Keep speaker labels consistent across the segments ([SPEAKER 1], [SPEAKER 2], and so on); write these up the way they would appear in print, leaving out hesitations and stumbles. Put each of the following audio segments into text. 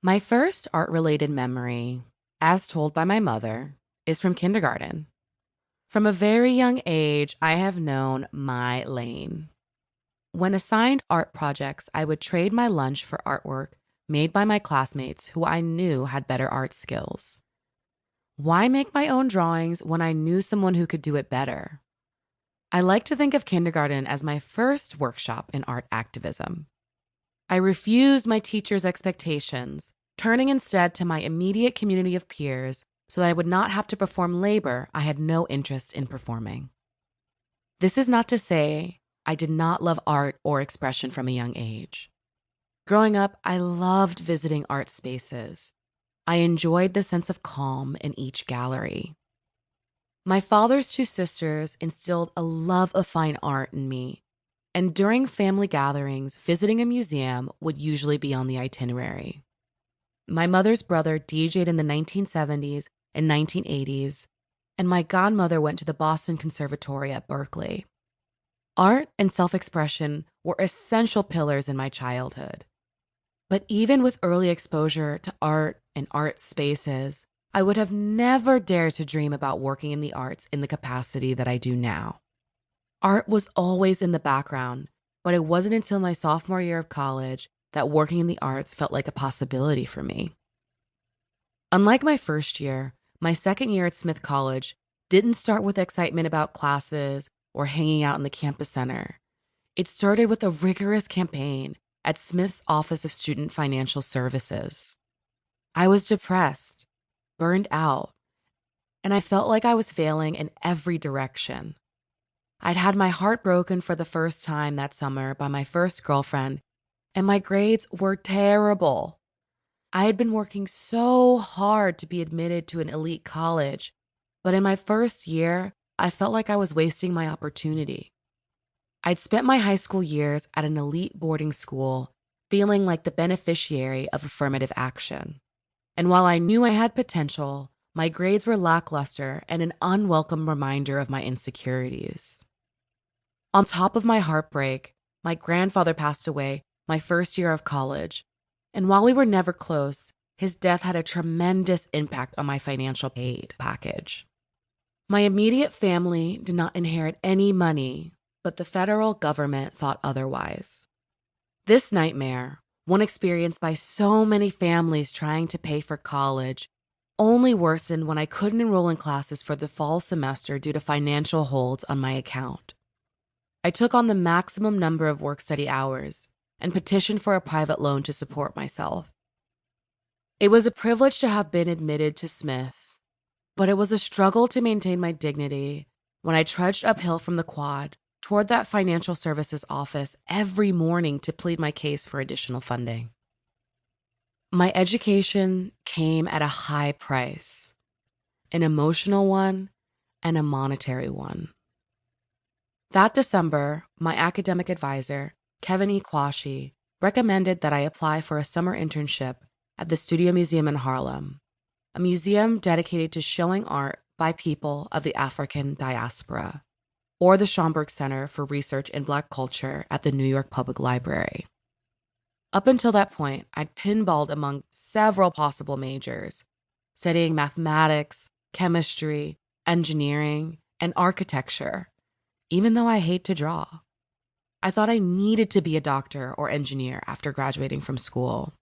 [SPEAKER 1] My first art-related memory, as told by my mother, is from kindergarten. From a very young age, I have known my lane. When assigned art projects, I would trade my lunch for artwork made by my classmates who I knew had better art skills. Why make my own drawings when I knew someone who could do it better? I like to think of kindergarten as my first workshop in art activism. I refused my teacher's expectations, turning instead to my immediate community of peers so that I would not have to perform labor I had no interest in performing. This is not to say I did not love art or expression from a young age. Growing up, I loved visiting art spaces. I enjoyed the sense of calm in each gallery. My father's two sisters instilled a love of fine art in me, and during family gatherings, visiting a museum would usually be on the itinerary. My mother's brother DJ'd in the 1970s and 1980s, and my godmother went to the Boston Conservatory at Berkeley. Art and self-expression were essential pillars in my childhood. But even with early exposure to art and art spaces, I would have never dared to dream about working in the arts in the capacity that I do now. Art was always in the background, but it wasn't until my sophomore year of college that working in the arts felt like a possibility for me. Unlike my first year, my second year at Smith College didn't start with excitement about classes or hanging out in the campus center. It started with a rigorous campaign at Smith's Office of Student Financial Services. I was depressed, burned out, and I felt like I was failing in every direction. I'd had my heart broken for the first time that summer by my first girlfriend, and my grades were terrible. I had been working so hard to be admitted to an elite college, but in my first year, I felt like I was wasting my opportunity. I'd spent my high school years at an elite boarding school, feeling like the beneficiary of affirmative action. And while I knew I had potential, my grades were lackluster and an unwelcome reminder of my insecurities. On top of my heartbreak, my grandfather passed away my first year of college, and while we were never close, his death had a tremendous impact on my financial aid package. My immediate family did not inherit any money, but the federal government thought otherwise. This nightmare, one experienced by so many families trying to pay for college, only worsened when I couldn't enroll in classes for the fall semester due to financial holds on my account. I took on the maximum number of work-study hours and petitioned for a private loan to support myself. It was a privilege to have been admitted to Smith, but it was a struggle to maintain my dignity when I trudged uphill from the quad toward that financial services office every morning to plead my case for additional funding. My education came at a high price, an emotional one and a monetary one. That December, my academic advisor, Kevin E. Quashie, recommended that I apply for a summer internship at the Studio Museum in Harlem, a museum dedicated to showing art by people of the African diaspora, or the Schomburg Center for Research in Black Culture at the New York Public Library. Up until that point, I'd pinballed among several possible majors, studying mathematics, chemistry, engineering, and architecture, even though I hate to draw. I thought I needed to be a doctor or engineer after graduating from school.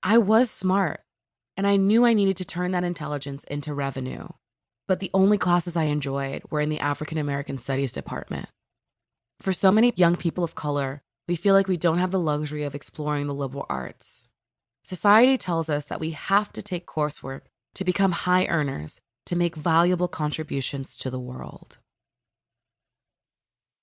[SPEAKER 1] I was smart, and I knew I needed to turn that intelligence into revenue, but the only classes I enjoyed were in the African American Studies department. For so many young people of color, we feel like we don't have the luxury of exploring the liberal arts. Society tells us that we have to take coursework to become high earners, to make valuable contributions to the world.